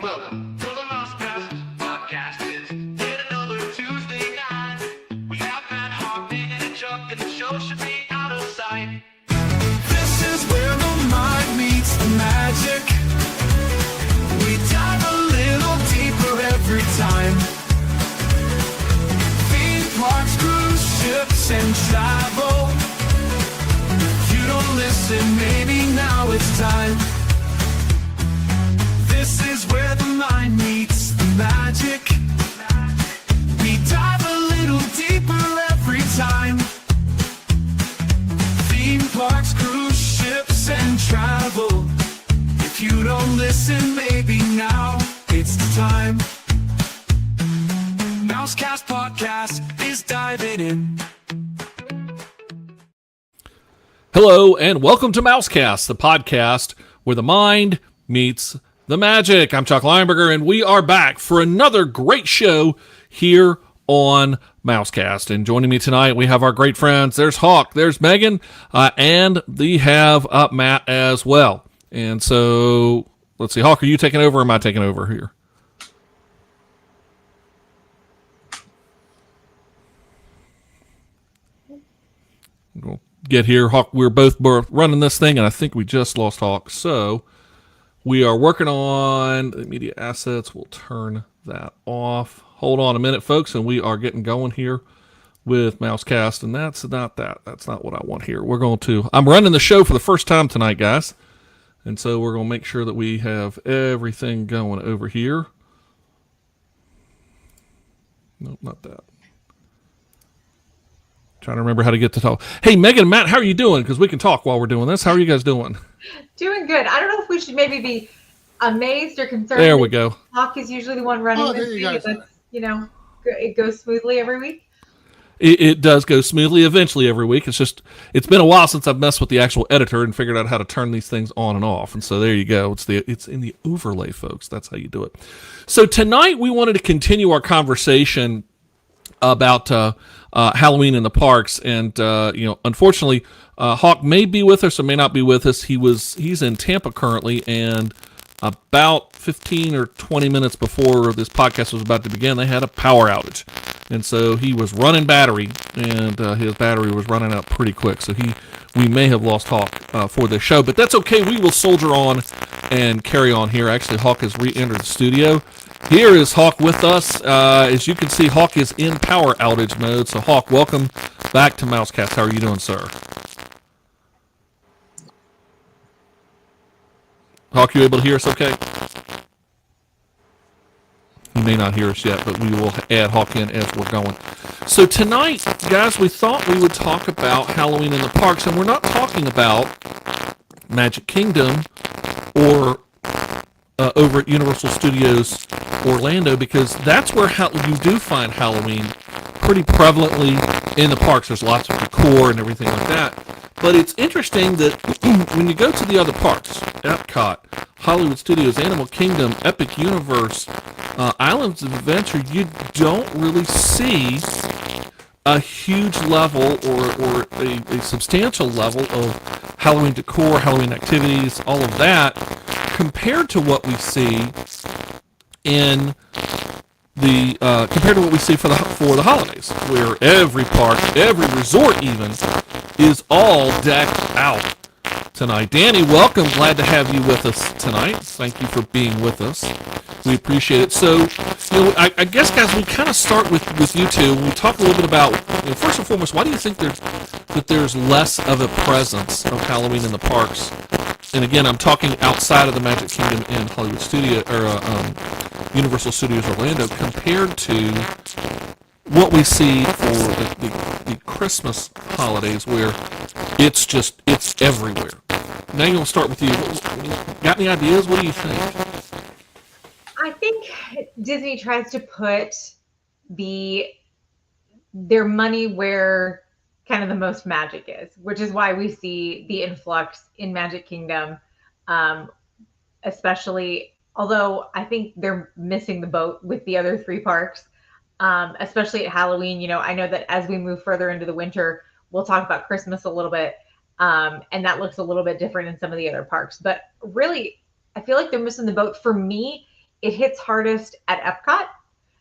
Welcome to the Mousecast podcast. Is yet another Tuesday night. We have Matt Hoffman and Chuck, and the show should be out of sight. This is where the mind meets the magic. We dive a little deeper every time. Theme parks, cruise ships, and travel. You don't listen, maybe now it's time. This is where the mind meets the magic. We dive a little deeper every time. Theme parks, cruise ships, and travel. If you don't listen, maybe now it's the time. Mousecast Podcast is diving in. Hello, and welcome to Mousecast, the podcast where the mind meets the magic. I'm Chuck Lineberger, and we are back for another great show here on Mousecast. And joining me tonight, we have our great friends. There's Hawk, there's Megan, and we have Matt as well. And so, let's see, Hawk, are you taking over or am I taking over here? We'll get here. Hawk, we're both running this thing, and I think we just lost Hawk. So, we are working on the media assets. We'll turn that off. Hold on a minute, folks, and we are getting going here with Mousecast, and that's not that. That's not what I want here. I'm running the show for the first time tonight, guys, and so we're going to make sure that we have everything going over here. Nope, not that. Trying to remember how to get to talk. Hey, Megan and Matt, how are you doing? Because we can talk while we're doing this. How are you guys doing? Doing good. I don't know if we should maybe be amazed or concerned. There we go. Hawk is usually the one running this thing. But, it goes smoothly every week. It does go smoothly eventually every week. It's been a while since I've messed with the actual editor and figured out how to turn these things on and off. And so there you go. It's in the overlay, folks. That's how you do it. So tonight we wanted to continue our conversation about Halloween in the parks, and unfortunately, Hawk may be with us or may not be with us. He's in Tampa currently, and about 15 or 20 minutes before this podcast was about to begin, they had a power outage, and so he was running battery, and his battery was running out pretty quick. So we may have lost Hawk for this show, but that's okay. We will soldier on and carry on here. Actually, Hawk has re-entered the studio. Here is Hawk with us. As you can see, Hawk is in power outage mode. So, Hawk, welcome back to Mousecast. How are you doing, sir? Hawk, you able to hear us okay? He may not hear us yet, but we will add Hawk in as we're going. So tonight, guys, we thought we would talk about Halloween in the parks, and we're not talking about Magic Kingdom or over at Universal Studios Orlando, because that's where you do find Halloween pretty prevalently in the parks. There's lots of decor and everything like that. But it's interesting that when you go to the other parks, Epcot, Hollywood Studios, Animal Kingdom, Epic Universe, Islands of Adventure, you don't really see a huge level or a substantial level of Halloween decor, Halloween activities, all of that, compared to what we see in the compared to what we see for the holidays, where every park, every resort even, is all decked out tonight. Danny, welcome. Glad to have you with us tonight. Thank you for being with us. We appreciate it. So, I guess, guys, we kind of start with you two. We talk a little bit about, first and foremost, why do you think there's less of a presence of Halloween in the parks? And again, I'm talking outside of the Magic Kingdom and Hollywood Studio or Universal Studios Orlando, compared to what we see for the Christmas holidays, where it's everywhere. Now, we'll start with you. Got any ideas? What do you think? I think Disney tries to put their money where kind of the most magic is, which is why we see the influx in Magic Kingdom, especially, although I think they're missing the boat with the other three parks, especially at Halloween. I know that as we move further into the winter, we'll talk about Christmas a little bit, and that looks a little bit different in some of the other parks. But really, I feel like they're missing the boat. For me, it hits hardest at Epcot,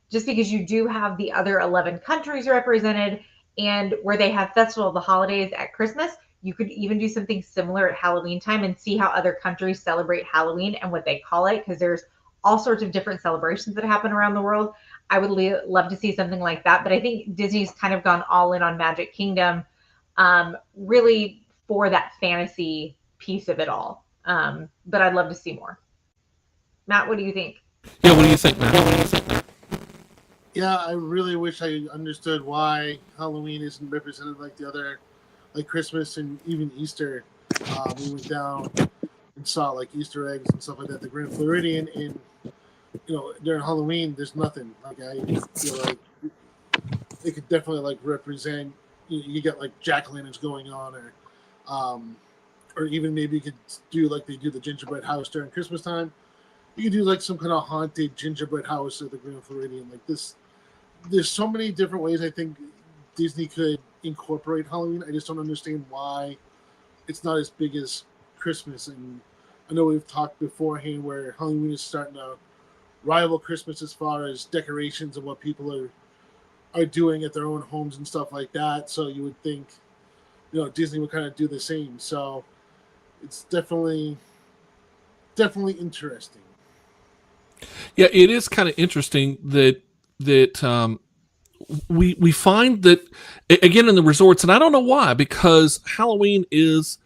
just because you do have the other 11 countries represented, and where they have Festival of the Holidays at Christmas, you could even do something similar at Halloween time and see how other countries celebrate Halloween and what they call it, because there's all sorts of different celebrations that happen around the world. I would love to see something like that, but I think Disney's kind of gone all in on Magic Kingdom, really for that fantasy piece of it all. But I'd love to see more. Matt, what do you think? Yeah, what do you think, Matt? Yeah, I really wish I understood why Halloween isn't represented like the other, like Christmas and even Easter. We went down and saw like Easter eggs and stuff like that at the Grand Floridian, and during Halloween there's nothing. Like I feel like it could definitely like represent. You get like jack-o'-lanterns going on, or even maybe you could do like they do the gingerbread house during Christmas time. You could do like some kind of haunted gingerbread house at the Grand Floridian. Like this, there's so many different ways I think Disney could incorporate Halloween. I just don't understand why it's not as big as Christmas. And I know we've talked beforehand where Halloween is starting to rival Christmas as far as decorations and what people are doing at their own homes and stuff like that. So you would think, Disney would kind of do the same. So it's definitely interesting. Yeah, it is kind of interesting that we find that again in the resorts, and I don't know why, because Halloween is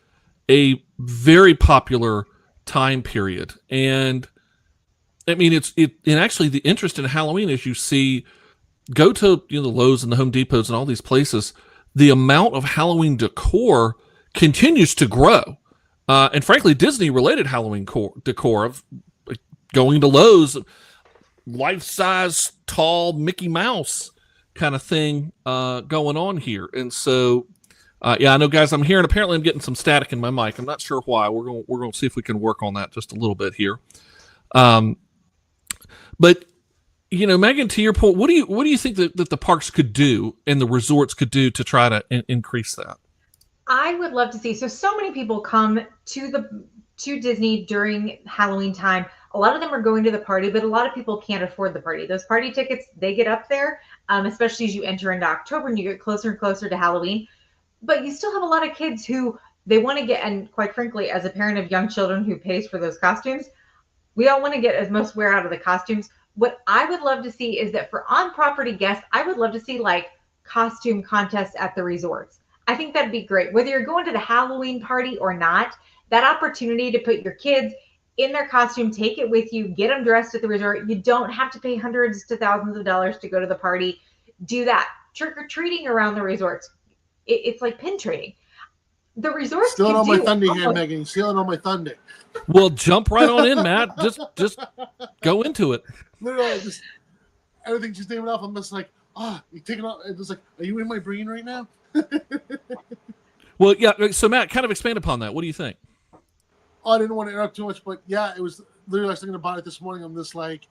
a very popular time period, and I mean and actually the interest in Halloween, as you see, go to the Lowe's and the Home Depots and all these places, the amount of Halloween decor continues to grow, and frankly, Disney related Halloween decor of going to Lowe's, life-size, tall Mickey Mouse kind of thing going on here. And so, yeah, I know, guys, apparently I'm getting some static in my mic. I'm not sure why. We're going to see if we can work on that just a little bit here. But, Megan, to your point, what do you think that the parks could do and the resorts could do to try to increase that? I would love to see. So many people come to Disney during Halloween time. A lot of them are going to the party, but a lot of people can't afford the party. Those party tickets, they get up there, especially as you enter into October and you get closer and closer to Halloween. But you still have a lot of kids who they want to get, and quite frankly, as a parent of young children who pays for those costumes, we all want to get as most wear out of the costumes. What I would love to see is that for on-property guests, I would love to see like costume contests at the resorts. I think that'd be great. Whether you're going to the Halloween party or not, that opportunity to put your kids in their costume, take it with you, get them dressed at the resort. You don't have to pay hundreds to thousands of dollars to go to the party. Do that. Trick-or-treating around the resorts. It's like pin trading. The resorts Stealing on my thunder here, Megan. Stealing on my thunder. Well, jump right on in, Matt. Just go into it. Literally, everything she's naming off, I'm just like, you taking off. It's like, are you in my brain right now? Well, yeah. So, Matt, kind of expand upon that. What do you think? I didn't want to interrupt too much, but yeah, it was literally, I was thinking about it this morning. I'm just like,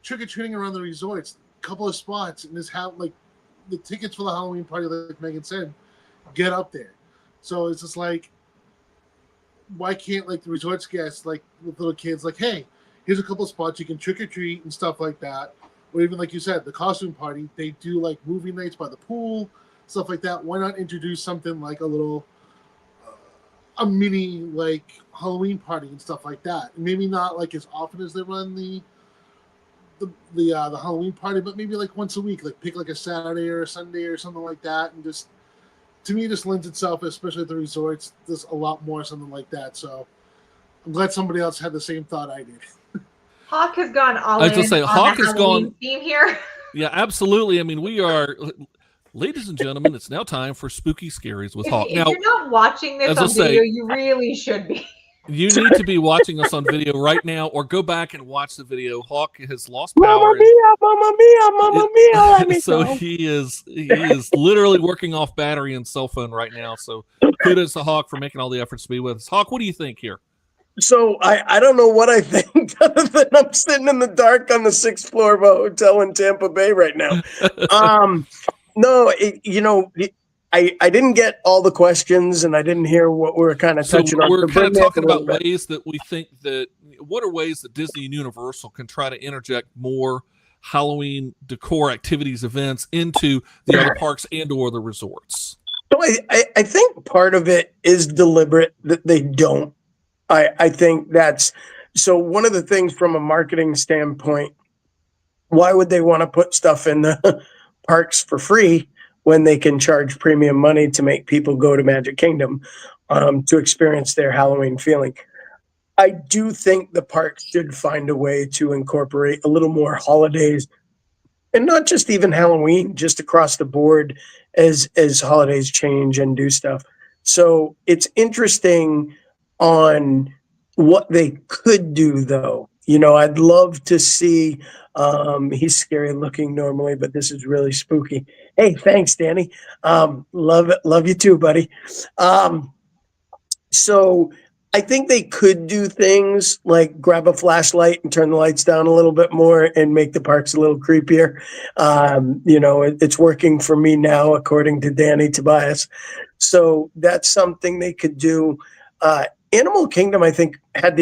trick-or-treating around the resorts, a couple of spots, and this like the tickets for the Halloween party, like Megan said, get up there. So it's just like, why can't like the resorts guests, like with little kids, like, hey, here's a couple of spots you can trick-or-treat and stuff like that. Or even like you said, the costume party, they do like movie nights by the pool, stuff like that. Why not introduce something like a little a mini like Halloween party and stuff like that? And maybe not like as often as they run the Halloween party, but maybe like once a week, like pick like a Saturday or a Sunday or something like that. And just, to me, just lends itself, especially at the resorts, there's a lot more something like that. So I'm glad somebody else had the same thought I did. Hawk has gone all in. I was going to say, Hawk has gone theme here. Yeah, absolutely. I mean, we are, ladies and gentlemen, it's now time for Spooky Scaries with Hawk. If Now, you're not watching this on video, you really should be. You need to be watching us on video right now, or go back and watch the video. Hawk has lost power. Mamma mia, let me So go. he is literally working off battery and cell phone right now. So kudos to Hawk for making all the efforts to be with us. Hawk, what do you think here? So I don't know what I think other than I'm sitting in the dark on the 6th floor of a hotel in Tampa Bay right now. No, I didn't get all the questions, and I didn't hear what we were kind of touching on. We're So kind of bring me up talking a little about bit. ways that we think that what are ways that Disney and Universal can try to interject more Halloween decor activities, events into the other parks and or the resorts? So I think part of it is deliberate that they don't. I think that's so one of the things from a marketing standpoint, why would they want to put stuff in the parks for free when they can charge premium money to make people go to Magic Kingdom to experience their Halloween feeling? I do think the parks should find a way to incorporate a little more holidays, and not just even Halloween, just across the board as holidays change and do stuff. So it's interesting on what they could do, though. You know, I'd love to see. He's scary looking normally, but this is really spooky. Hey, thanks, Danny. Love you too, buddy. So I think they could do things like grab a flashlight and turn the lights down a little bit more and make the parks a little creepier. You know, it's working for me now, according to Danny Tobias. So that's something they could do. Animal Kingdom, I think, has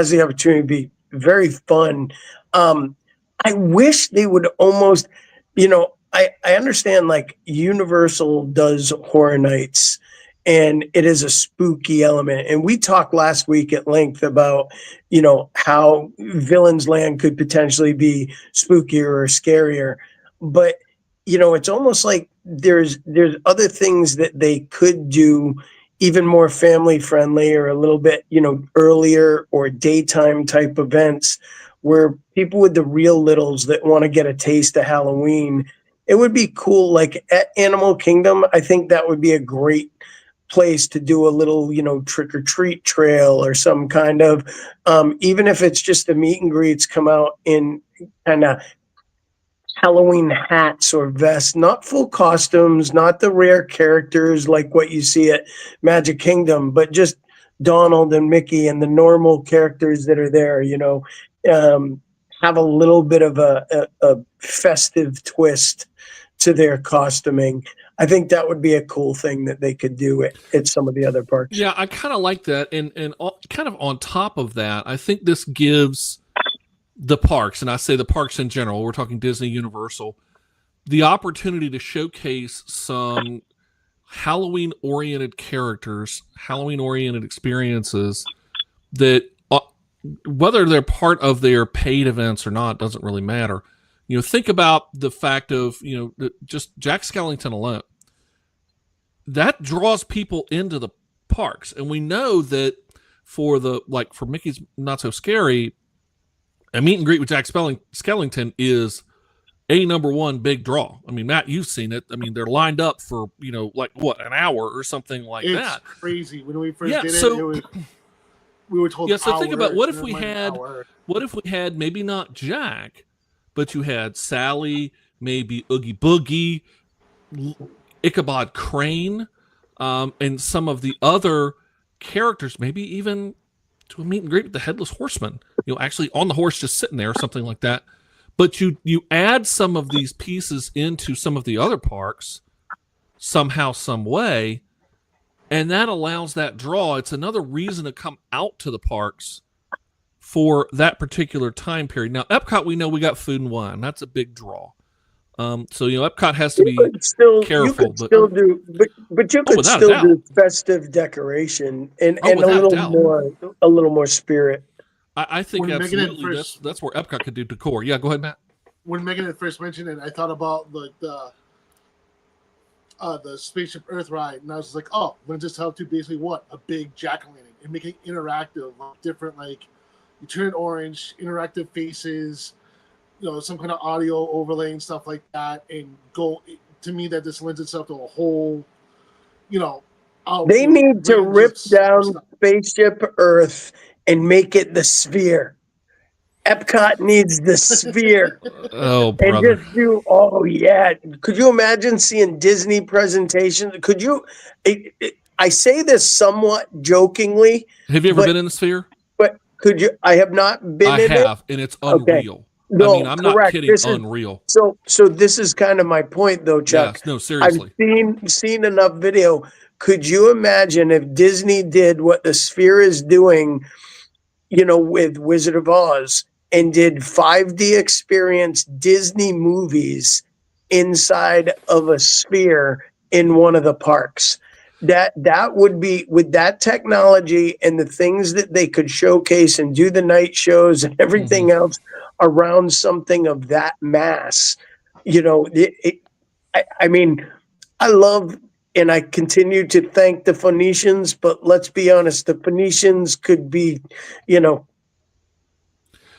the opportunity to be very fun. I wish they would almost, you know, I understand like Universal does Horror Nights, and it is a spooky element. And we talked last week at length about, you know, how Villains Land could potentially be spookier or scarier. But, you know, it's almost like there's other things that they could do even more family friendly or a little bit, you know, earlier or daytime type events where people with the real littles that want to get a taste of Halloween, it would be cool. Like at Animal Kingdom, I think that would be a great place to do a little, you know, trick or treat trail or some kind of, even if it's just the meet and greets come out in kind of Halloween hats or vests, not full costumes, not the rare characters like what you see at Magic Kingdom, but just Donald and Mickey and the normal characters that are there, you know, have a little bit of a festive twist to their costuming. I think that would be a cool thing that they could do at some of the other parks. Yeah, I kind of like that. And kind of on top of that, I think this gives the parks, and I say the parks in general, we're talking Disney, Universal, the opportunity to showcase some Halloween-oriented characters, Halloween-oriented experiences that, whether they're part of their paid events or not, doesn't really matter. You know, think about the fact of, you know, just Jack Skellington alone. That draws people into the parks. And we know that for Mickey's Not So Scary, a meet and greet with Jack Skellington is a number one big draw. I mean, Matt, you've seen it. I mean, they're lined up for, you know, like what, an hour or something like that. It's crazy. When we first did we were told. Yeah, so think about what if we had maybe not Jack, but you had Sally, maybe Oogie Boogie, Ichabod Crane, and some of the other characters, maybe even to a meet and greet with the Headless Horseman, you know, actually on the horse just sitting there or something like that. But you add some of these pieces into some of the other parks somehow, some way, and that allows that draw. It's another reason to come out to the parks for that particular time period. Now, Epcot, we know we got Food and Wine. That's a big draw. So, you know, Epcot has to be careful. You could still do festive decoration and a little more spirit. I think absolutely that's where Epcot could do decor. Yeah, go ahead, Matt. When Megan had first mentioned it, I thought about the Spaceship Earth ride, and I was like, oh, we're just how to basically what? A big jack-o'-lantern and make it interactive, different, like you turn it orange, interactive faces, you know, some kind of audio overlay and stuff like that, and go. To me, that just lends itself to a whole, you know. They need to rip down Spaceship Earth and make it the Sphere. Epcot needs the Sphere. Oh, brother. And just do, could you imagine seeing Disney presentations? Could you, I say this somewhat jokingly. Have you ever been in the Sphere? But could you, I have not been in it. I have, and it's unreal. Okay. No, I mean, I'm not kidding, unreal. So this is kind of my point though, Chuck. Yes, no, seriously. I've seen enough video. Could you imagine if Disney did what the Sphere is doing with Wizard of Oz and did 5D experience Disney movies inside of a sphere in one of the parks. That would be, with that technology and the things that they could showcase and do the night shows and everything else around something of that mass. I mean, I love and I continue to thank the Phoenicians, but let's be honest, the Phoenicians could be,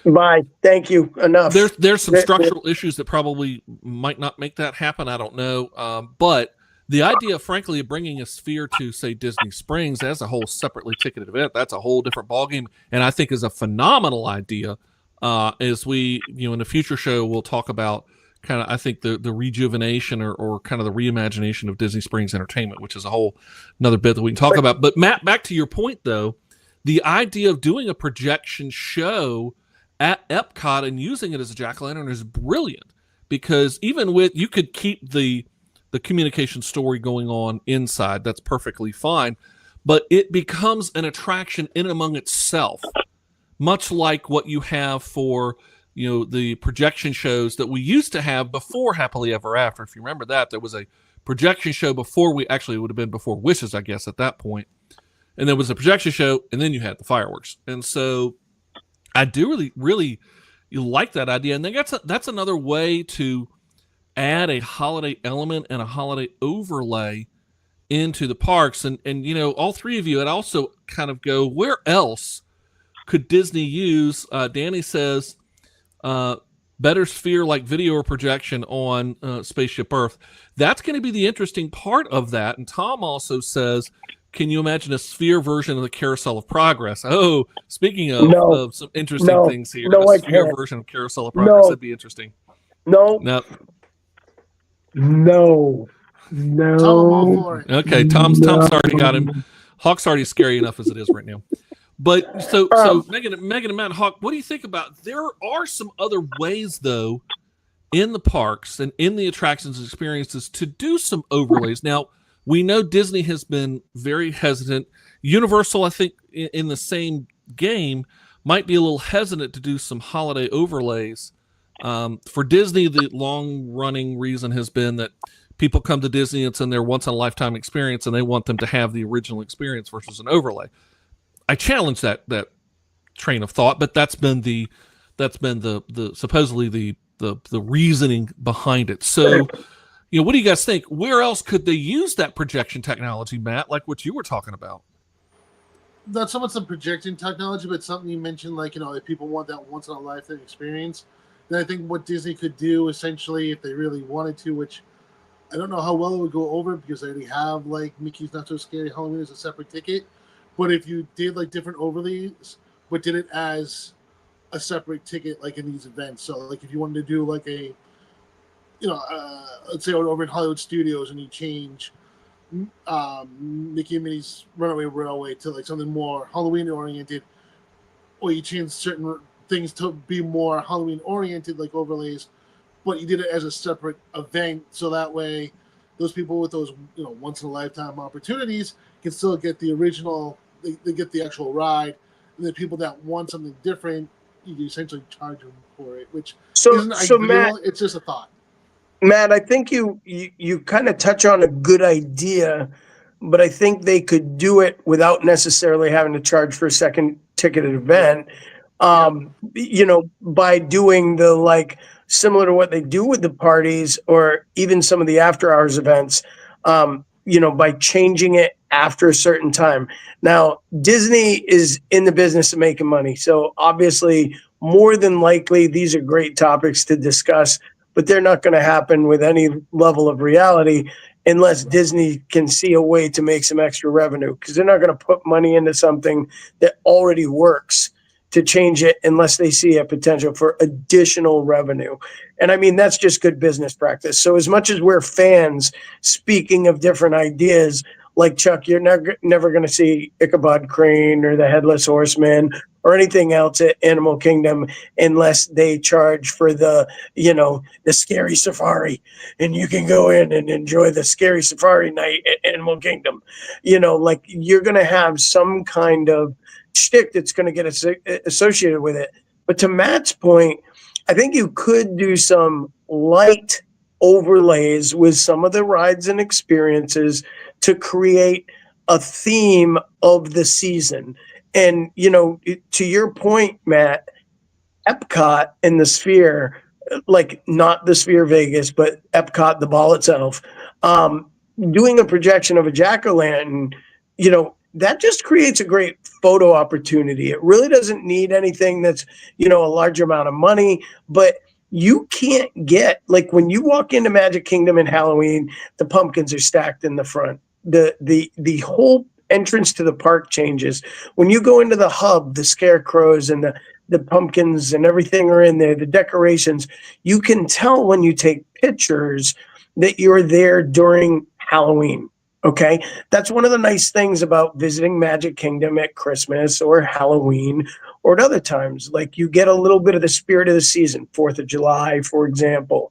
bye. Thank you. Enough. There's some structural issues that probably might not make that happen. I don't know. But the idea, frankly, of bringing a sphere to, say, Disney Springs as a whole separately ticketed event, that's a whole different ballgame, and I think is a phenomenal idea. As we, in a future show, we'll talk about kind of, I think, the rejuvenation or kind of the reimagination of Disney Springs Entertainment, which is a whole another bit that we can talk about. But Matt, back to your point, though, the idea of doing a projection show at Epcot and using it as a jack-o'-lantern is brilliant, because even with, you could keep the communication story going on inside. That's perfectly fine. But it becomes an attraction in and among itself, much like what you have for, the projection shows that we used to have before Happily Ever After. If you remember that, there was a projection show before it would have been before Wishes, I guess, at that point. And there was a projection show, and then you had the fireworks. And so I do really, really like that idea. And then that's another way to add a holiday element and a holiday overlay into the parks. And all three of you, I'd also kind of go, where else could Disney use? Danny says, better sphere like video or projection on Spaceship Earth. That's going to be the interesting part of that. And Tom also says, can you imagine a sphere version of the Carousel of Progress? Oh, speaking of some interesting things here, a sphere version of Carousel of Progress, that'd be interesting. No. Okay, Tom's already got him. Hawk's already scary enough as it is right now. But so Megan and Matt, Hawk, what do you think about? There are some other ways, though, in the parks and in the attractions and experiences to do some overlays. Now, we know Disney has been very hesitant. Universal, I think, in the same game, might be a little hesitant to do some holiday overlays. For Disney, the long-running reason has been that people come to Disney, it's in their once-in-a-lifetime experience, and they want them to have the original experience versus an overlay. I challenge that train of thought, but that's been the supposedly the reasoning behind it. So, what do you guys think? Where else could they use that projection technology, Matt, like what you were talking about? Not so much the projection technology, but something you mentioned, like, if people want that once-in-a-lifetime experience, then I think what Disney could do, essentially, if they really wanted to, which I don't know how well it would go over because they already have, like, Mickey's Not So Scary Halloween as a separate ticket. But if you did, like, different overlays, but did it as a separate ticket, like, in these events. So, like, if you wanted to do, like, a, let's say over in Hollywood Studios and you change Mickey and Minnie's Runaway Railway to, like, something more Halloween-oriented, or you change certain things to be more Halloween-oriented, like overlays, but you did it as a separate event, so that way those people with those, once-in-a-lifetime opportunities can still get the original, they get the actual ride, and the people that want something different, you can essentially charge them for it, which isn't ideal. Matt, it's just a thought. Matt, I think you kind of touch on a good idea, but I think they could do it without necessarily having to charge for a second ticketed event. By doing the, like, similar to what they do with the parties or even some of the after hours events, by changing it after a certain time. Now, Disney is in the business of making money. So obviously, more than likely, these are great topics to discuss, but they're not going to happen with any level of reality unless Disney can see a way to make some extra revenue, because they're not going to put money into something that already works to change it unless they see a potential for additional revenue. And I mean, that's just good business practice. So as much as we're fans, speaking of different ideas, like Chuck, you're never going to see Ichabod Crane or the Headless Horseman or anything else at Animal Kingdom unless they charge for the scary safari, and you can go in and enjoy the scary safari night at Animal Kingdom. Like, you're going to have some kind of shtick that's going to get associated with it. But to Matt's point, I think you could do some light overlays with some of the rides and experiences to create a theme of the season. And, you know, to your point, Matt, Epcot and the Sphere, like not the Sphere Vegas, but Epcot, the ball itself, doing a projection of a jack-o'-lantern, you know, that just creates a great photo opportunity. It really doesn't need anything that's, you know, a large amount of money, but you can't get, like when you walk into Magic Kingdom in Halloween, the pumpkins are stacked in the front. The whole entrance to the park changes. When you go into the hub, the scarecrows and the pumpkins and everything are in there, the decorations, you can tell when you take pictures that you're there during Halloween. Okay. That's one of the nice things about visiting Magic Kingdom at Christmas or Halloween or at other times. Like you get a little bit of the spirit of the season, 4th of July, for example.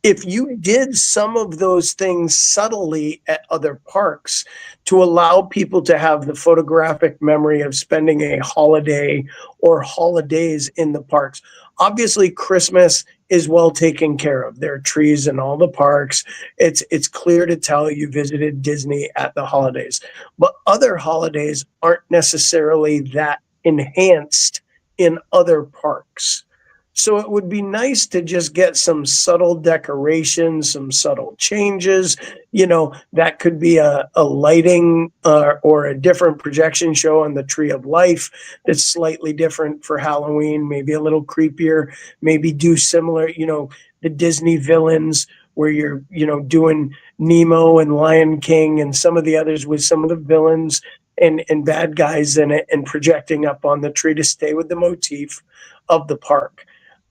If you did some of those things subtly at other parks to allow people to have the photographic memory of spending a holiday or holidays in the parks, obviously Christmas is well taken care of. There are trees in all the parks. It's clear to tell you visited Disney at the holidays. But other holidays aren't necessarily that enhanced in other parks. So it would be nice to just get some subtle decorations, some subtle changes. You know, that could be a lighting or a different projection show on the Tree of Life that's slightly different for Halloween, maybe a little creepier, maybe do similar, you know, the Disney villains where you're, you know, doing Nemo and Lion King and some of the others with some of the villains and bad guys in it and projecting up on the tree to stay with the motif of the park.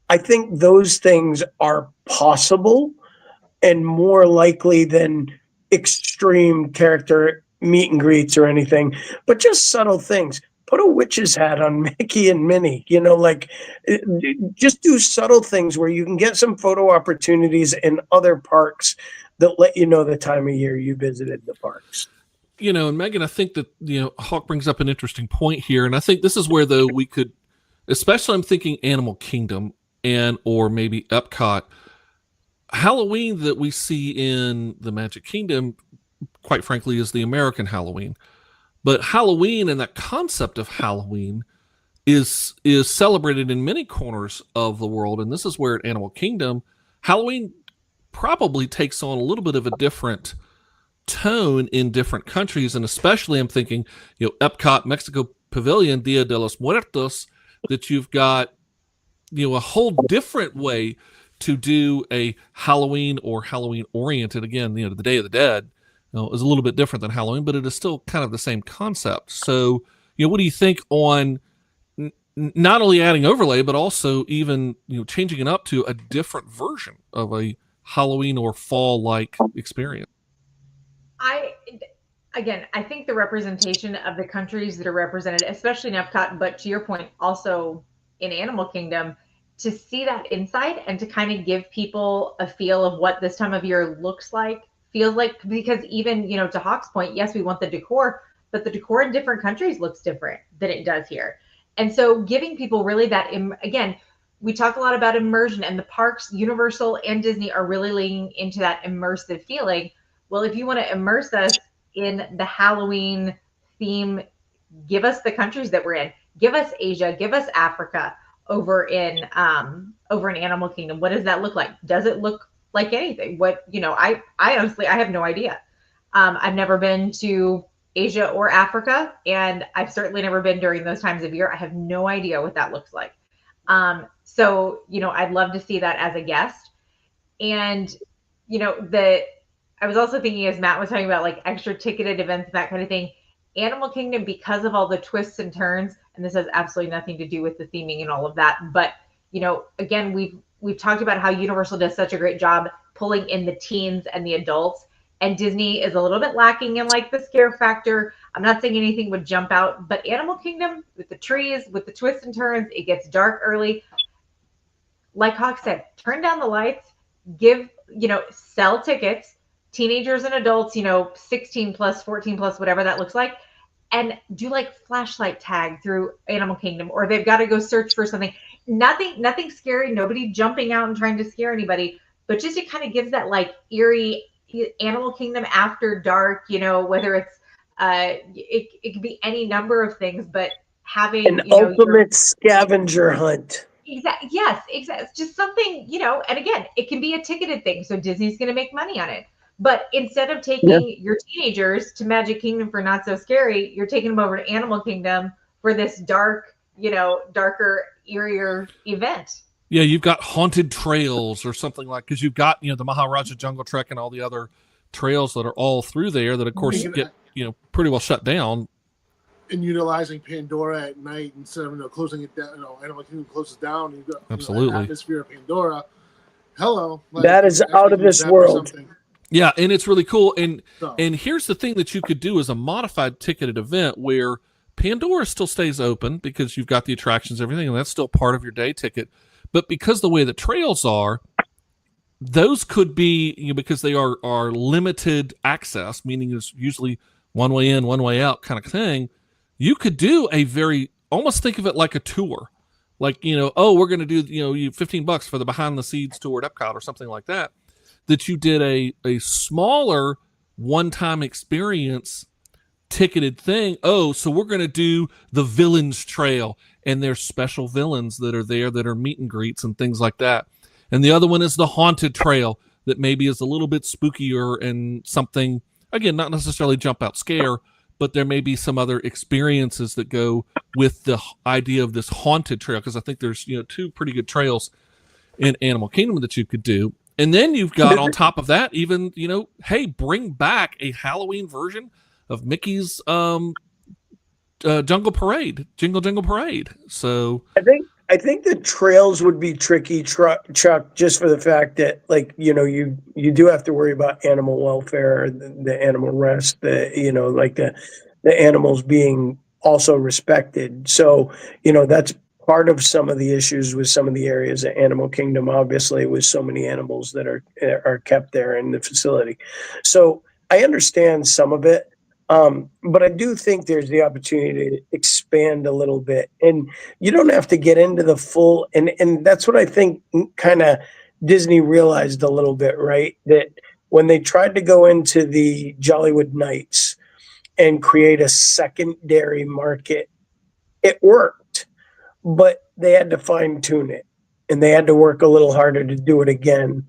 I think those things are possible and more likely than extreme character meet and greets or anything, but just subtle things. Put a witch's hat on Mickey and Minnie, you know, like just do subtle things where you can get some photo opportunities in other parks that let you know the time of year you visited the parks. You know, and Megan, I think that, you know, Hawk brings up an interesting point here. And I think this is where, though, we could, especially I'm thinking Animal Kingdom, and or maybe Epcot, Halloween that we see in the Magic Kingdom, quite frankly, is the American Halloween. But Halloween and that concept of Halloween is celebrated in many corners of the world. And this is where at Animal Kingdom, Halloween probably takes on a little bit of a different tone in different countries. And especially I'm thinking, you know, Epcot, Mexico Pavilion, Dia de los Muertos, that you've got, you know, a whole different way to do a Halloween or Halloween oriented. Again, you know, the Day of the Dead, you know, is a little bit different than Halloween, but it is still kind of the same concept. So, you know, what do you think on not only adding overlay, but also even, you know, changing it up to a different version of a Halloween or fall like experience? I think the representation of the countries that are represented, especially in Epcot, but to your point, also in Animal Kingdom, to see that inside and to kind of give people a feel of what this time of year looks like, feels like, because even, you know, to Hawk's point, yes, we want the decor, but the decor in different countries looks different than it does here. And so giving people really that, again, we talk a lot about immersion, and the parks, Universal and Disney, are really leaning into that immersive feeling. Well, if you want to immerse us in the Halloween theme, give us the countries that we're in. Give us Asia, give us Africa over in Animal Kingdom. What does that look like? Does it look like anything? What, you know, I honestly, I have no idea. I've never been to Asia or Africa, and I've certainly never been during those times of year. I have no idea what that looks like. So, you know, I'd love to see that as a guest. And, you know, I was also thinking, as Matt was talking about, like extra ticketed events, that kind of thing, Animal Kingdom, because of all the twists and turns, and this has absolutely nothing to do with the theming and all of that, but, you know, again, we've talked about how Universal does such a great job pulling in the teens and the adults, and Disney is a little bit lacking in like the scare factor. I'm not saying anything would jump out, but Animal Kingdom, with the trees, with the twists and turns, it gets dark early. Like Hawk said, turn down the lights, sell tickets, teenagers and adults, 16 plus, 14 plus, whatever that looks like. and do like flashlight tag through Animal Kingdom, or they've got to go search for something. Nothing scary, nobody jumping out and trying to scare anybody, but just it kind of gives that like eerie Animal Kingdom after dark, whether it's it could be any number of things, but having An ultimate scavenger hunt. Exactly. Yes, exactly. Just something, and again, it can be a ticketed thing. So Disney's going to make money on it. But instead of taking your teenagers to Magic Kingdom for Not So Scary, you're taking them over to Animal Kingdom for this dark, darker, eerier event. Yeah, you've got haunted trails or something like, because you've got, the Maharaja Jungle Trek and all the other trails that are all through there that, of course, get, pretty well shut down. And utilizing Pandora at night instead of closing it down, Animal Kingdom closes down. And you've got absolutely atmosphere of Pandora. Hello, that is out of this world. Yeah, and it's really cool. And here's the thing that you could do as a modified ticketed event where Pandora still stays open because you've got the attractions, everything, and that's still part of your day ticket. But because the way the trails are, those could be, because they are limited access, meaning it's usually one way in, one way out kind of thing. You could do almost think of it like a tour. Like, we're going to do, you $15 for the behind the scenes tour at Epcot or something like that. That you did a smaller one-time experience ticketed thing. Oh, so we're going to do the Villains Trail, and there's special villains that are there that are meet and greets and things like that. And the other one is the Haunted Trail that maybe is a little bit spookier and something, again, not necessarily jump out scare, but there may be some other experiences that go with the idea of this haunted trail, because I think there's, two pretty good trails in Animal Kingdom that you could do. And then you've got on top of that, even, hey, bring back a Halloween version of Mickey's Jungle Parade, Jingle Jingle Parade. So I think the trails would be tricky, Chuck, just for the fact that, like, you do have to worry about animal welfare, the animal rest, the animals being also respected. So, that's part of some of the issues with some of the areas at Animal Kingdom, obviously, with so many animals that are kept there in the facility. So I understand some of it. But I do think there's the opportunity to expand a little bit, and you don't have to get into the full, and that's what I think kind of Disney realized a little bit, right? That when they tried to go into the Jollywood Nights and create a secondary market, it worked, but they had to fine tune it, and they had to work a little harder to do it again.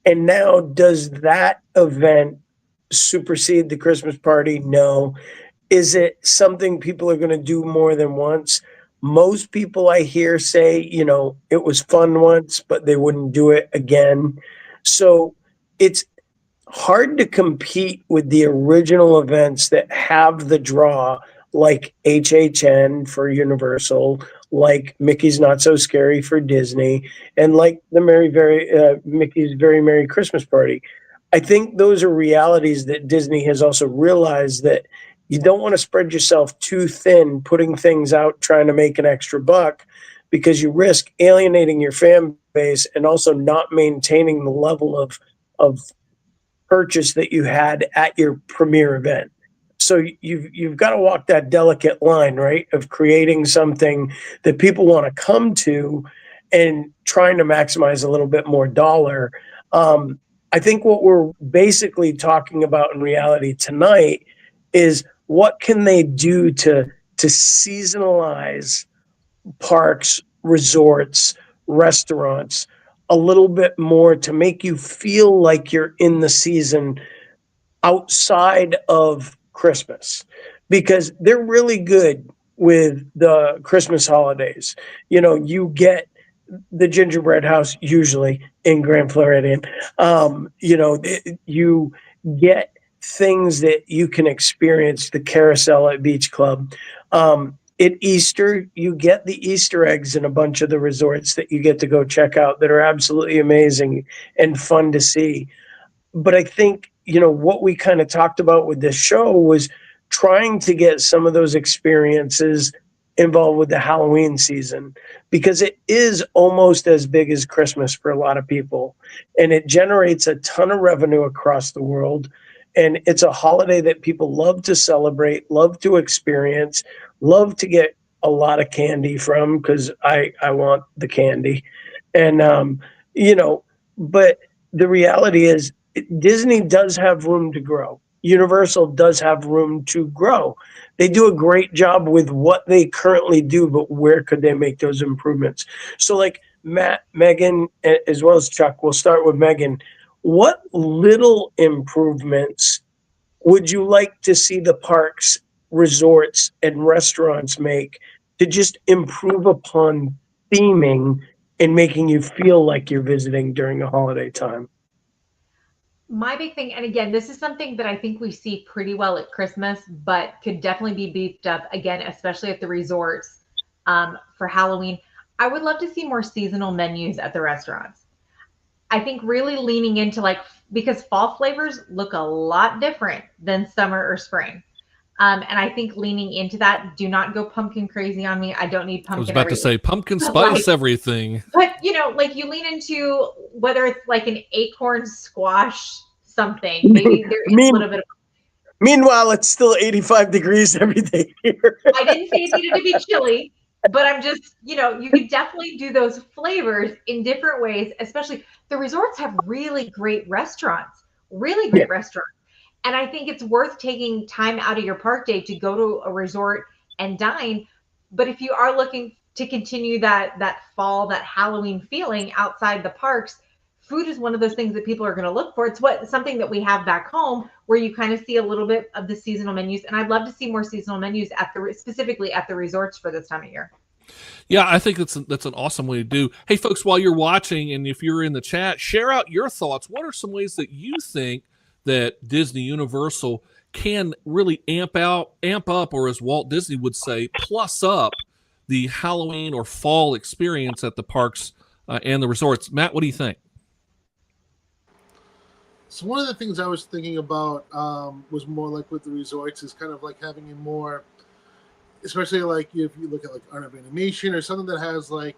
And now, does that event supersede the Christmas party? No. Is it something people are going to do more than once? Most people I hear say, it was fun once, but they wouldn't do it again. So it's hard to compete with the original events that have the draw, like HHN for Universal, like Mickey's Not So Scary for Disney, and like the Mickey's Very Merry Christmas Party. I think those are realities that Disney has also realized, that you don't want to spread yourself too thin, putting things out, trying to make an extra buck, because you risk alienating your fan base and also not maintaining the level of purchase that you had at your premiere event. So you've got to walk that delicate line, right, of creating something that people want to come to and trying to maximize a little bit more dollar. I think what we're basically talking about in reality tonight is what can they do to seasonalize parks, resorts, restaurants a little bit more to make you feel like you're in the season outside of Christmas, because they're really good with the Christmas holidays. You get the gingerbread house usually in Grand Floridian. You get things that you can experience, the carousel at Beach Club. At Easter, you get the Easter eggs in a bunch of the resorts that you get to go check out that are absolutely amazing and fun to see. But I think, what we kind of talked about with this show was trying to get some of those experiences involved with the Halloween season, because it is almost as big as Christmas for a lot of people, and it generates a ton of revenue across the world. And it's a holiday that people love to celebrate, love to experience, love to get a lot of candy from, because I want the candy. And, but the reality is Disney does have room to grow. Universal does have room to grow. They do a great job with what they currently do, but where could they make those improvements? So like Matt, Megan, as well as Chuck, we'll start with Megan. What little improvements would you like to see the parks, resorts, and restaurants make to just improve upon theming and making you feel like you're visiting during a holiday time? My big thing, and again, this is something that I think we see pretty well at Christmas, but could definitely be beefed up again, especially at the resorts for Halloween. I would love to see more seasonal menus at the restaurants. I think really leaning into because fall flavors look a lot different than summer or spring. And I think leaning into that, do not go pumpkin crazy on me. I don't need pumpkin. I was about to say pumpkin But, spice everything. But you lean into whether it's like an acorn squash something. Maybe there is a little bit of. Meanwhile, it's still 85 degrees every day here. I didn't say it needed to be chilly, but I'm just, you could definitely do those flavors in different ways. Especially the resorts have really great restaurants, restaurants. And I think it's worth taking time out of your park day to go to a resort and dine. But if you are looking to continue that fall, that Halloween feeling outside the parks, food is one of those things that people are going to look for. It's something that we have back home where you kind of see a little bit of the seasonal menus. And I'd love to see more seasonal menus specifically at the resorts for this time of year. Yeah, I think that's an awesome way to do. Hey, folks, while you're watching and if you're in the chat, share out your thoughts. What are some ways that you think that Disney Universal can really amp up, or as Walt Disney would say, plus up the Halloween or fall experience at the parks and the resorts? Matt, what do you think? So one of the things I was thinking about was more like with the resorts is kind of like having a more, especially like if you look at like Art of Animation or something that has like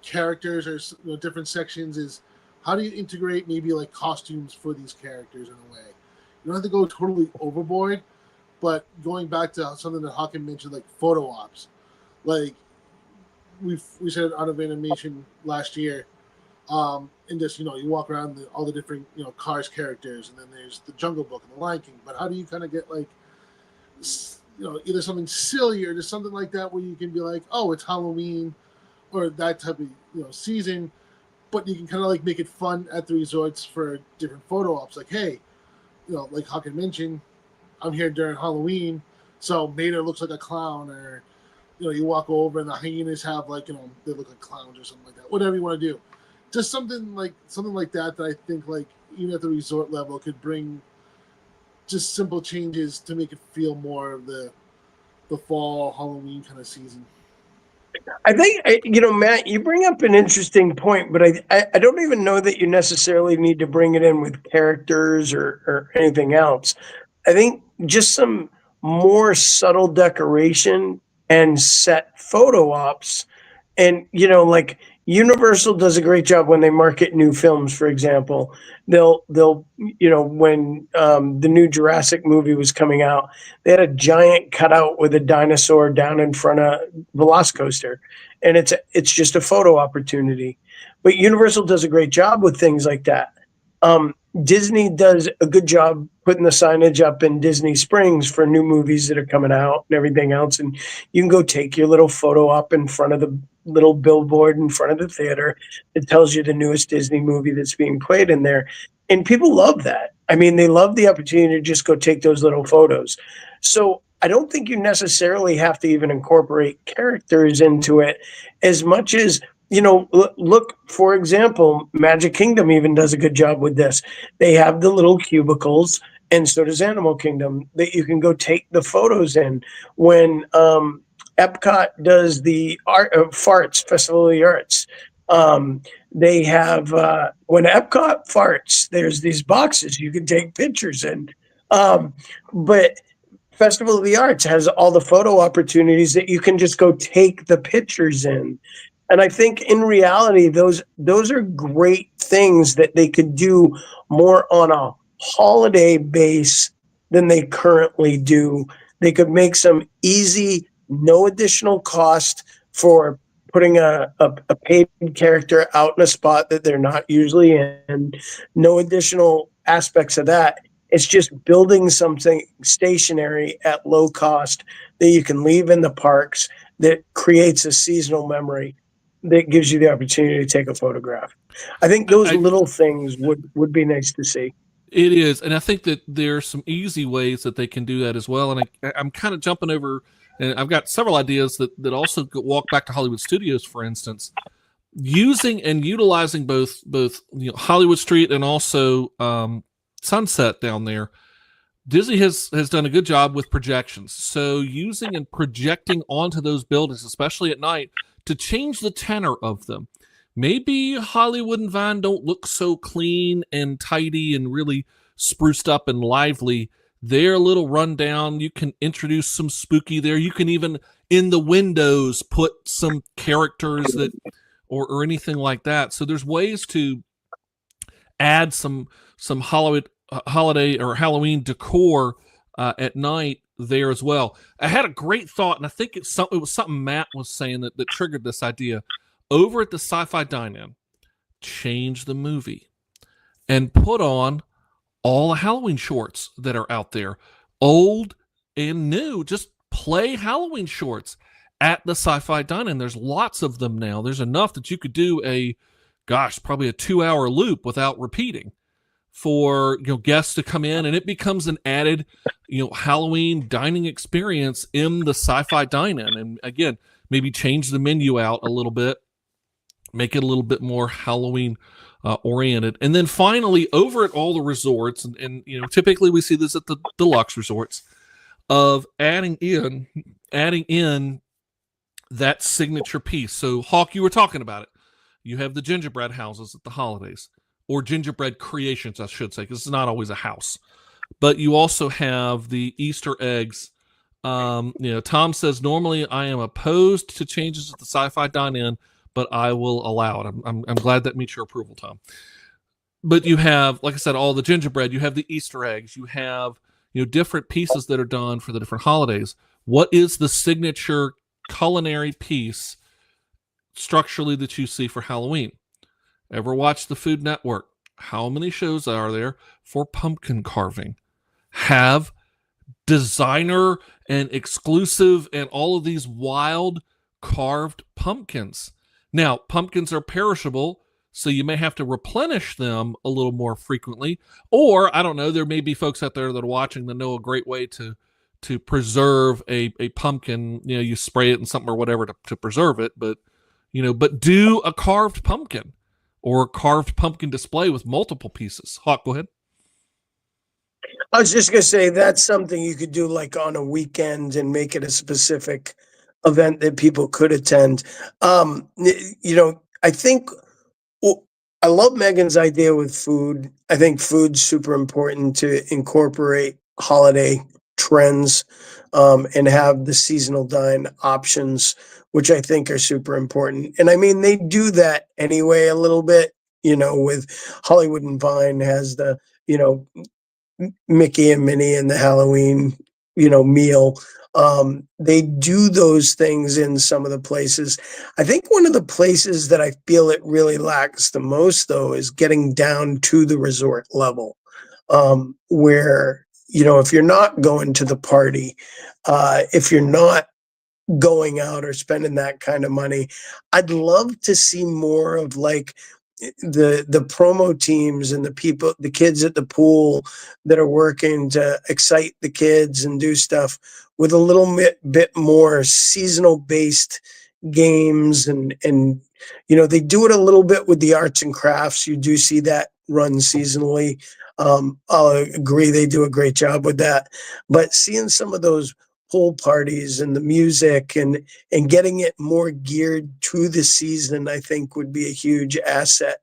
characters or different sections, is how do you integrate maybe like costumes for these characters in a way? You don't have to go totally overboard, but going back to something that Hawken mentioned, like photo ops. Like we said Art of Animation last year, and just you walk around all the different Cars characters, and then there's the Jungle Book and the Lion King. But how do you kind of get like either something silly or just something like that where you can be like, oh, it's Halloween or that type of season, but you can kind of like make it fun at the resorts for different photo ops. Like, hey, like Hawken mentioned, I'm here during Halloween, so Mater looks like a clown, or you walk over and the hyenas have like they look like clowns or something like that. Whatever you want to do, just something like that I think like even at the resort level could bring just simple changes to make it feel more of the fall Halloween kind of season. I think, Matt, you bring up an interesting point, but I don't even know that you necessarily need to bring it in with characters or anything else. I think just some more subtle decoration and set photo ops. And, like Universal does a great job when they market new films, for example. They'll when the new Jurassic movie was coming out, they had a giant cutout with a dinosaur down in front of Velocicoaster, and it's just a photo opportunity. But Universal does a great job with things like that. Disney does a good job putting the signage up in Disney Springs for new movies that are coming out and everything else, and you can go take your little photo op in front of the little billboard in front of the theater. It tells you the newest Disney movie that's being played in there. And people love that. I mean, they love the opportunity to just go take those little photos. So I don't think you necessarily have to even incorporate characters into it as much as, look, for example, Magic Kingdom even does a good job with this. They have the little cubicles, and so does Animal Kingdom, that you can go take the photos in. When Epcot does the Farts, Festival of the Arts. They have, when Epcot farts, there's these boxes you can take pictures in. But Festival of the Arts has all the photo opportunities that you can just go take the pictures in. And I think in reality, those are great things that they could do more on a holiday base than they currently do. They could make some easy, no additional cost for putting a paid character out in a spot that they're not usually in, no additional aspects of that. It's just building something stationary at low cost that you can leave in the parks that creates a seasonal memory that gives you the opportunity to take a photograph. I think those little things would be nice to see. It is, and I think that there's some easy ways that they can do that as well. And I'm kind of jumping over, and I've got several ideas that also walk back to Hollywood Studios, for instance, using and utilizing both Hollywood Street and also Sunset down there. Disney has done a good job with projections. So using and projecting onto those buildings, especially at night, to change the tenor of them. Maybe Hollywood and Vine don't look so clean and tidy and really spruced up and lively. They're a little rundown. You can introduce some spooky there. You can even in the windows put some characters that or anything like that. So there's ways to add some holiday or Halloween decor at night there as well. I had a great thought, and I think it was something Matt was saying that triggered this idea. Over at the Sci-Fi Dine-In, change the movie and put on all the Halloween shorts that are out there, old and new. Just play Halloween shorts at the Sci-Fi Dine-In. There's lots of them now. There's enough that you could do probably a 2-hour loop without repeating for guests to come in, and it becomes an added Halloween dining experience in the Sci-Fi Dine-In. And again, maybe change the menu out a little bit, make it a little bit more Halloween oriented. And then finally, over at all the resorts, and typically we see this at the deluxe resorts, of adding in that signature piece. So Hawk, you were talking about it. You have the gingerbread houses at the holidays, or gingerbread creations, I should say, because it's not always a house. But you also have the Easter eggs. Tom says, normally I am opposed to changes at the Sci-Fi Dine-In, but I will allow it. I'm glad that meets your approval, Tom. But you have, like I said, all the gingerbread. You have the Easter eggs. You have different pieces that are done for the different holidays. What is the signature culinary piece structurally that you see for Halloween? Ever watch the Food Network? How many shows are there for pumpkin carving? Have designer and exclusive and all of these wild carved pumpkins. Now, pumpkins are perishable, so you may have to replenish them a little more frequently. Or, I don't know, there may be folks out there that are watching that know a great way to preserve a pumpkin. You spray it in something or whatever to preserve it, but do a carved pumpkin or a carved pumpkin display with multiple pieces. Hawk, go ahead. I was just going to say that's something you could do like on a weekend and make it a specific event that people could attend. I think I love Megan's idea with food. I think food's super important to incorporate holiday trends and have the seasonal dine options, which I think are super important. And I mean, they do that anyway a little bit, with Hollywood and Vine has the, Mickey and Minnie and the Halloween, meal. They do those things in some of the places. I think one of the places that I feel it really lacks the most, though, is getting down to the resort level, where, if you're not going to the party, if you're not going out or spending that kind of money, I'd love to see more of like the promo teams and the kids at the pool that are working to excite the kids and do stuff with a little bit more seasonal based games. And they do it a little bit with the arts and crafts. You do see that run seasonally. I'll agree they do a great job with that, but seeing some of those pool parties and the music and getting it more geared to the season, I think would be a huge asset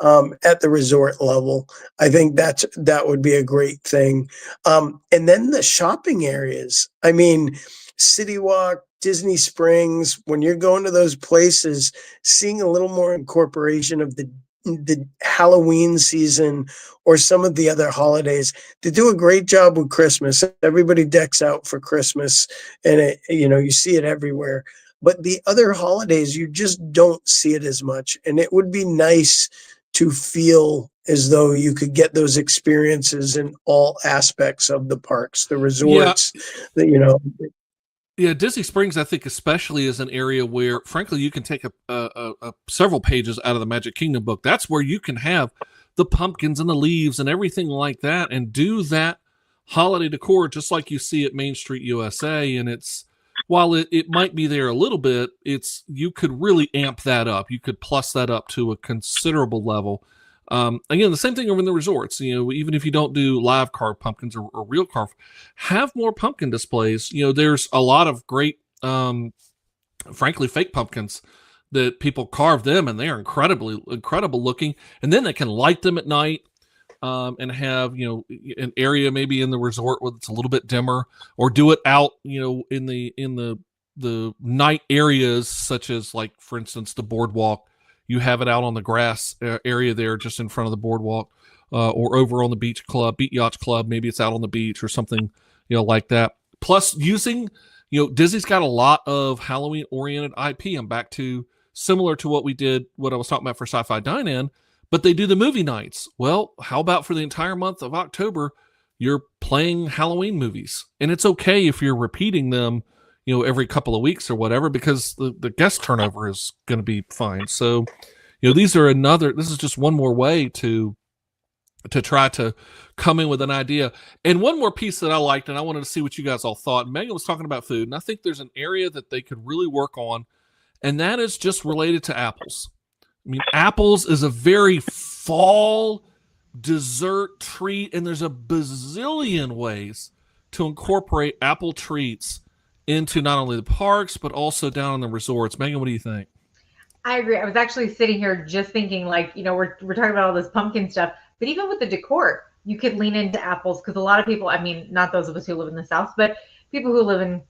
at the resort level. I think that would be a great thing. And then the shopping areas. I mean, City Walk, Disney Springs, when you're going to those places, seeing a little more incorporation of the the Halloween season or some of the other holidays. They do a great job with Christmas. Everybody decks out for Christmas, and you see it everywhere. But the other holidays, you just don't see it as much. And it would be nice to feel as though you could get those experiences in all aspects of the parks, the resorts, Yeah, Disney Springs, I think, especially is an area where, frankly, you can take a several pages out of the Magic Kingdom book. That's where you can have the pumpkins and the leaves and everything like that, and do that holiday decor just like you see at Main Street USA. And while it might be there a little bit, you could really amp that up. You could plus that up to a considerable level. Again, the same thing over in the resorts. Even if you don't do live carved pumpkins or real carved, have more pumpkin displays. There's a lot of great, frankly, fake pumpkins that people carve them, and they're incredible looking. And then they can light them at night, and have an area maybe in the resort where it's a little bit dimmer, or do it out in the night areas, such as, like, for instance, the boardwalk. You have it out on the grass area there, just in front of the boardwalk, or over on the beach yacht club. Maybe it's out on the beach or something, like that. Plus, using, Disney's got a lot of Halloween oriented IP. I'm back to similar to what I was talking about for Sci-Fi Dine-In, but they do the movie nights. Well, how about for the entire month of October, you're playing Halloween movies, and it's okay if you're repeating them every couple of weeks or whatever, because the guest turnover is going to be fine. So, this is just one more way to try to come in with an idea. And one more piece that I liked, and I wanted to see what you guys all thought. Megan was talking about food, and I think there's an area that they could really work on, and that is just related to apples. I mean, apples is a very fall dessert treat, and there's a bazillion ways to incorporate apple treats into not only the parks, but also down in the resorts. Megan, what do you think? I agree. I was actually sitting here just thinking, like, we're talking about all this pumpkin stuff, but even with the decor, you could lean into apples, because a lot of people, I mean, not those of us who live in the South, but people who live in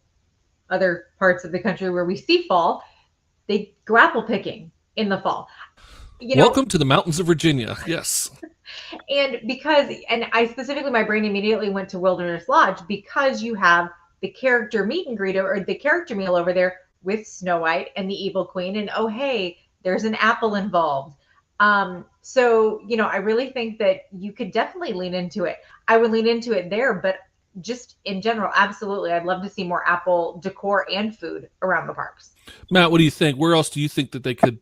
other parts of the country where we see fall, they go apple picking in the fall. Welcome to the mountains of Virginia. Yes. And I specifically, my brain immediately went to Wilderness Lodge, because you have the character meet and greet, or the character meal over there with Snow White and the Evil Queen, and oh hey, there's an apple involved. So I really think that you could definitely lean into it. I would lean into it there, but just in general, absolutely, I'd love to see more apple decor and food around the parks. Matt, what do you think? Where else do you think that they could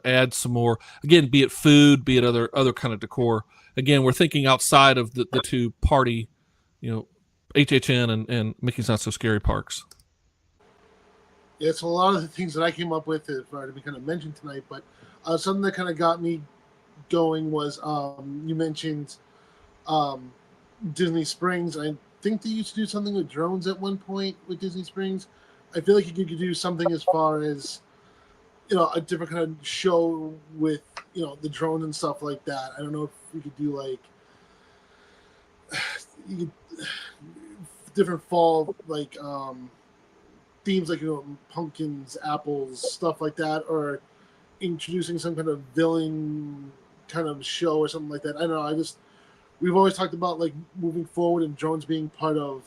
add some more? Again, be it food, be it other kind of decor. Again, we're thinking outside of the two party, HHN and Mickey's Not So Scary parks. Yeah, it's a lot of the things that I came up with have already been kind of mentioned tonight, but something that kind of got me going was you mentioned Disney Springs. I think they used to do something with drones at one point with Disney Springs. I feel like you could do something as far as a different kind of show with the drones and stuff like that. I don't know if we could do like different fall themes, like pumpkins, apples, stuff like that, or introducing some kind of villain kind of show or something like that. I don't know. We've always talked about like moving forward and drones being part of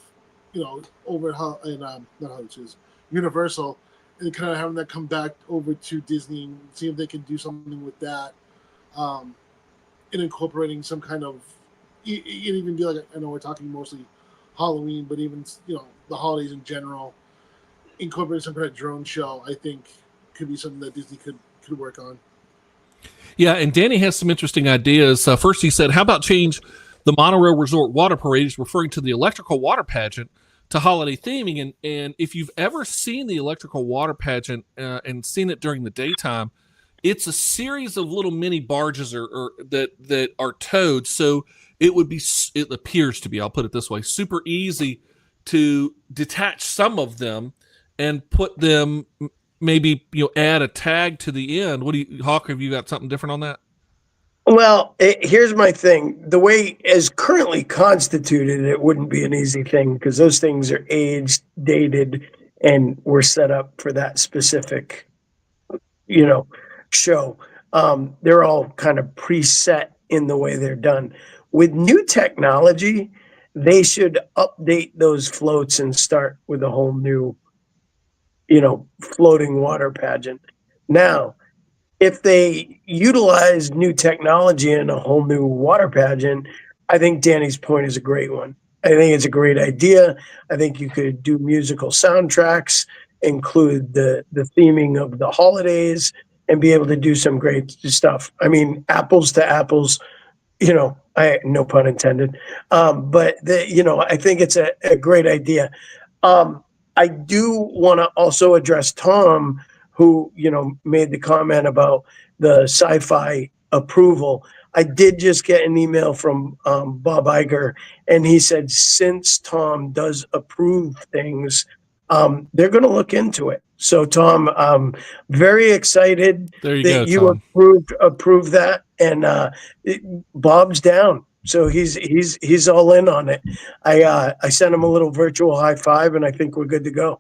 over in not Hollywood, Universal, and kind of having that come back over to Disney and see if they can do something with that, and incorporating some kind of it even be like, I know we're talking mostly Halloween, but even the holidays in general, incorporating some kind of drone show, I think could be something that Disney could work on. Yeah, and Danny has some interesting ideas. First, he said, how about change the Monorail Resort Water Parade, referring to the electrical water pageant, to holiday theming? And if you've ever seen the electrical water pageant and seen it during the daytime, it's a series of little mini barges or that are towed. So it appears to be, I'll put it this way, super easy to detach some of them and put them, maybe add a tag to the end. What do you, Hawk? Have you got something different on that? Well, here's my thing. The way as currently constituted, it wouldn't be an easy thing, because those things are aged, dated, and were set up for that specific, show. They're all kind of preset in the way they're done. With new technology, they should update those floats and start with a whole new, floating water pageant. Now, if they utilize new technology in a whole new water pageant, I think Danny's point is a great one. I think it's a great idea. I think you could do musical soundtracks, include the theming of the holidays, and be able to do some great stuff. I mean, apples to apples, no pun intended. But I think it's a great idea. I do want to also address Tom, who, made the comment about the sci-fi approval. I did just get an email from Bob Iger, and he said since Tom does approve things, they're going to look into it. So, Tom, very excited that you approved that, and Bob's down. So he's all in on it. I sent him a little virtual high five, and I think we're good to go.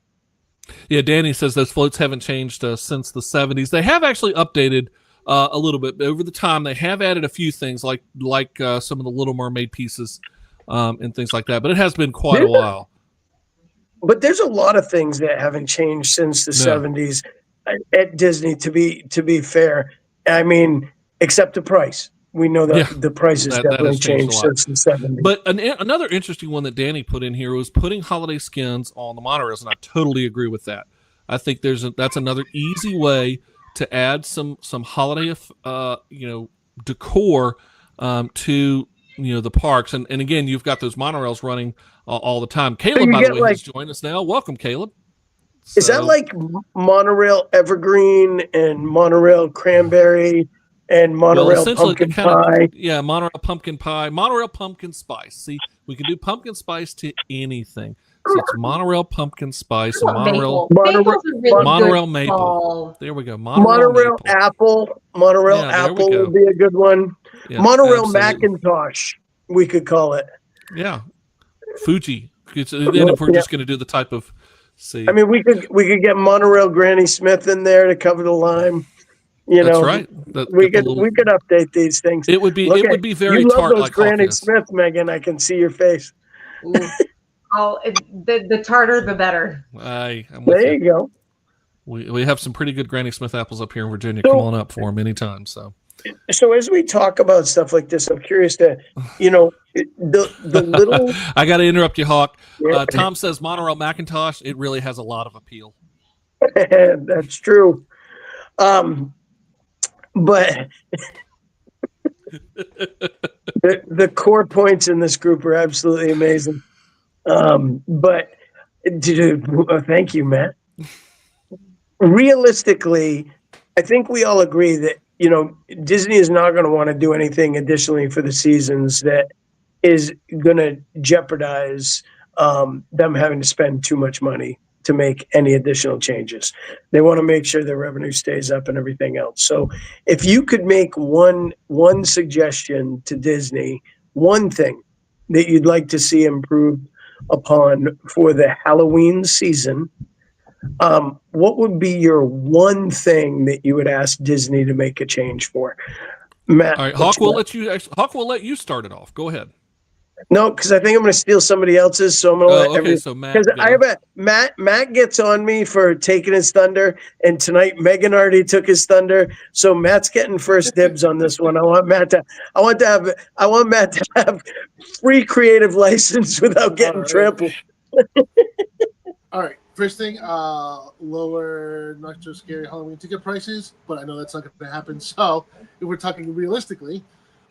Yeah, Danny says those floats haven't changed since the 70s. They have actually updated a little bit over the time. They have added a few things like some of the Little Mermaid pieces and things like that. But it has been quite a while. But there's a lot of things that haven't changed since the 70s at Disney. To be fair, I mean, except the price. We know that the price has definitely changed since the 70s. But another interesting one that Danny put in here was putting holiday skins on the monorails, and I totally agree with that. I think that's another easy way to add some holiday decor to the parks. And again, you've got those monorails running all the time. Caleb, by the way, has joined us now. Welcome, Caleb. Is that like monorail evergreen and monorail cranberry? And monorail pumpkin pie. Monorail pumpkin pie, monorail pumpkin spice. See, we can do pumpkin spice to anything. So it's monorail pumpkin spice, monorail maple. There we go. Monorail apple. Monorail apple would be a good one. Yeah, monorail Macintosh, we could call it. Yeah, Fuji. Then if we're just going to do the type of, I mean, we could get monorail Granny Smith in there to cover the lime. That's right. We could update these things. It would be very you tart love those like Granny Smith, Megan. I can see your face. The tartar, the better. There you go. We have some pretty good Granny Smith apples up here in Virginia. Come on up for them anytime. So as we talk about stuff like this, I'm curious to, the little. I got to interrupt you, Hawk. Tom says monorail Macintosh. It really has a lot of appeal. That's true. But the core points in this group are absolutely amazing. But thank you, Matt. Realistically, I think we all agree that, Disney is not going to want to do anything additionally for the seasons that is going to jeopardize them having to spend too much money to make any additional changes. They want to make sure their revenue stays up and everything else. So if you could make one suggestion to Disney, one thing that you'd like to see improved upon for the Halloween season, what would be your one thing that you would ask Disney to make a change for? Matt, all right, Hawk will let you start it off. Go ahead. No, because I think I'm going to steal somebody else's. So I'm going to let so Matt, because I have Matt gets on me for taking his thunder, and tonight Megan already took his thunder. So Matt's getting first dibs on this one. I want Matt to have free creative license without getting trampled. All right. First thing, lower not so scary Halloween ticket prices, but I know that's not going to happen. So if we're talking realistically,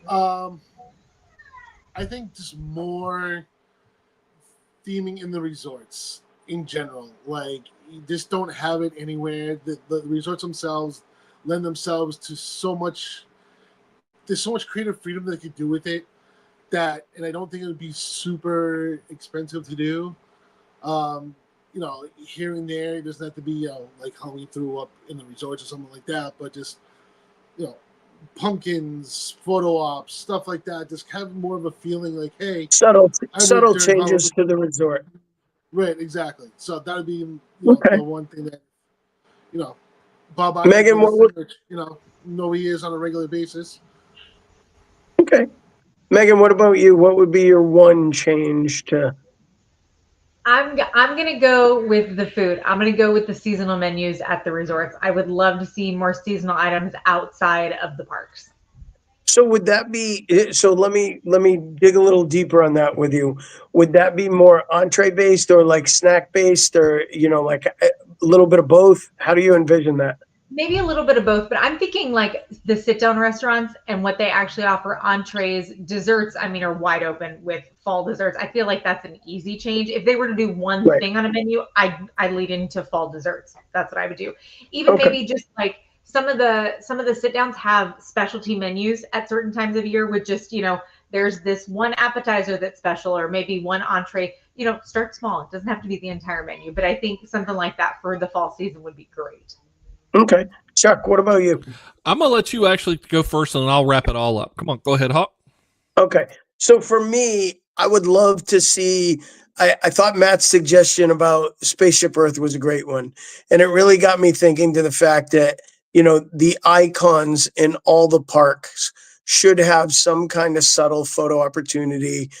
I think just more theming in the resorts in general. Like, you just don't have it anywhere. The resorts themselves lend themselves to so much. There's so much creative freedom that they could do with it and I don't think it would be super expensive to do. Here and there, it doesn't have to be, like how we threw up in the resorts or something like that, but just, pumpkins, photo ops, stuff like that. Just have more of a feeling like, hey, subtle changes to the resort. Right, exactly. So that would be the one thing that, Bob Megan, Iger, what would- which, know he is on a regular basis. Okay. Megan, what about you? What would be your one change to? I'm gonna go with the food. I'm gonna go with the seasonal menus at the resorts. I would love to see more seasonal items outside of the parks. So would that be? So let me dig a little deeper on that with you. Would that be more entree based or like snack based, or like a little bit of both? How do you envision that? Maybe a little bit of both, but I'm thinking like the sit-down restaurants and what they actually offer entrees, desserts, I mean, are wide open with fall desserts. I feel like that's an easy change. If they were to do one Right. thing on a menu, I lead into fall desserts. That's what I would do. Even Okay. maybe just like some of the sit-downs have specialty menus at certain times of year with just, there's this one appetizer that's special or maybe one entree. Start small. It doesn't have to be the entire menu, but I think something like that for the fall season would be great. Okay, Chuck, what about you? I'm gonna let you actually go first, and then I'll wrap it all up. Come on, go ahead, Hawk. Okay, so for me, I would love to see. I thought Matt's suggestion about Spaceship Earth was a great one, and it really got me thinking to the fact that the icons in all the parks should have some kind of subtle photo opportunity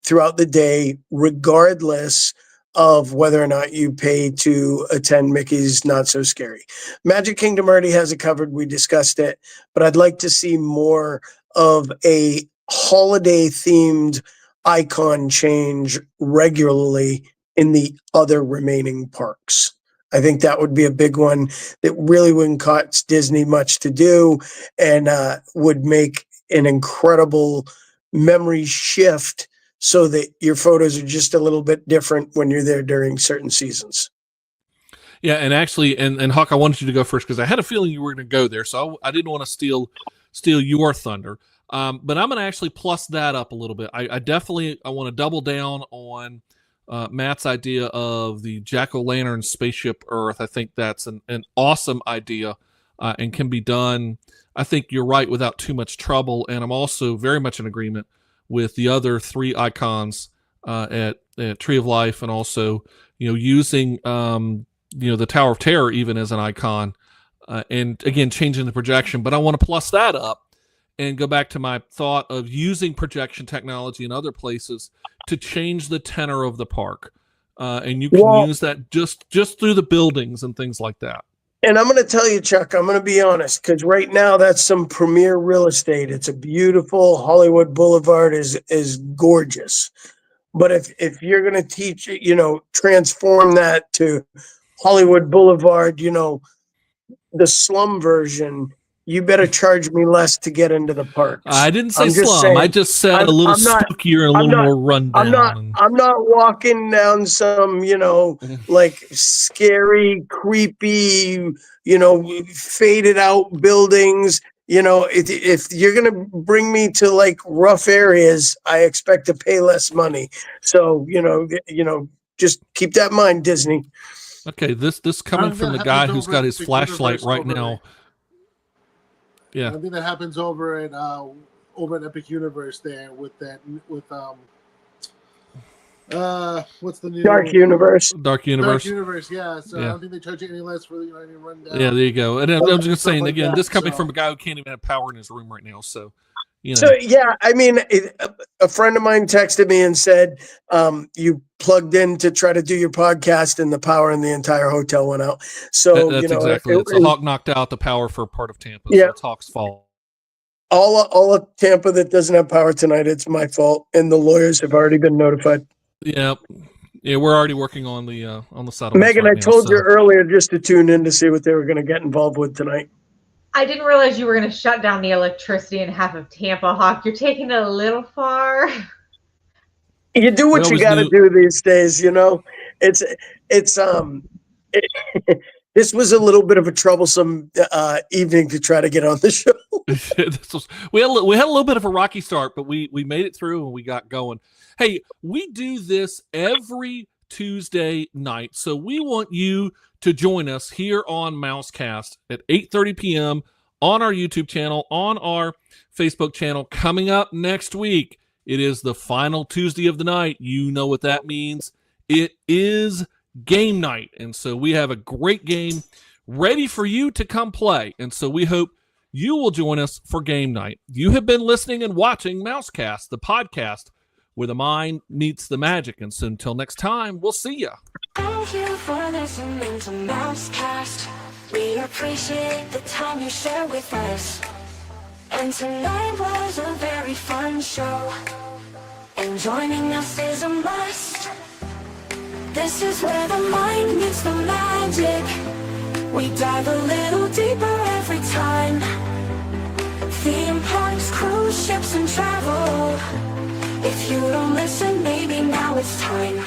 throughout the day, regardless of whether or not you pay to attend Mickey's Not So Scary. Magic Kingdom already has it covered. We discussed it, but I'd like to see more of a holiday themed icon change regularly in the other remaining parks. I think that would be a big one that really wouldn't cost Disney much to do and would make an incredible memory shift so that your photos are just a little bit different when you're there during certain seasons. Yeah, and actually, and Hawk, I wanted you to go first because I had a feeling you were going to go there, so I didn't want to steal your thunder. But I'm going to actually plus that up a little bit. I definitely want to double down on Matt's idea of the Jack-o'-lantern Spaceship Earth. I think that's an awesome idea and can be done. I think you're right without too much trouble, and I'm also very much in agreement with the other three icons at Tree of Life, and also using the Tower of Terror even as an icon, and again changing the projection. But I want to plus that up and go back to my thought of using projection technology in other places to change the tenor of the park, and you can use that just through the buildings and things like that. And I'm going to tell you, Chuck, I'm going to be honest, because right now that's some premier real estate. It's a beautiful Hollywood Boulevard is gorgeous. But if you're going to teach, transform that to Hollywood Boulevard, the slum version, you better charge me less to get into the parks. I didn't say I'm just slum. saying, I just said a little spookier and a little more rundown. I'm not walking down some, like scary, creepy, faded out buildings. If you're going to bring me to like rough areas, I expect to pay less money. So, just keep that in mind, Disney. Okay, this coming from the guy who's got his flashlight right now. Yeah, I think that happens over at Epic Universe there with what's the new Dark Universe? Dark Universe. Dark Universe, yeah. So Yeah. I don't think they charge you any less for any rundown. Yeah, there you go. And I'm just saying like again, that, this coming so. from a guy who can't even have power in his room right now. So, So yeah, I mean, a friend of mine texted me and said, "You plugged in to try to do your podcast, and the power in the entire hotel went out." So that's exactly it. So Hawk knocked out the power for part of Tampa. Yeah. So it's Hawk's fault. All of Tampa that doesn't have power tonight, it's my fault, and the lawyers have already been notified. Yeah, we're already working on the settlement. Megan, I told you earlier just to tune in to see what they were going to get involved with tonight. I didn't realize you were going to shut down the electricity in half of Tampa, Hawk. You're taking it a little far. You do what you got to do these days, It's this was a little bit of a troublesome evening to try to get on the show. we had a little bit of a rocky start, but we made it through and we got going. Hey, we do this every Tuesday night, so we want you to join us here on Mousecast at 8:30 p.m. on our YouTube channel, on our Facebook channel. Coming up next week, it is the final Tuesday of the night. You know what that means. It is game night, and so we have a great game ready for you to come play. And so we hope you will join us for game night. You have been listening and watching Mousecast, the podcast where the mind meets the magic. And so until next time, we'll see ya. Thank you for listening to Mousecast. We appreciate the time you share with us. And tonight was a very fun show. And joining us is a must. This is where the mind meets the magic. We dive a little deeper every time. Theme parks, cruise ships, and travel. If you don't listen, maybe now it's time.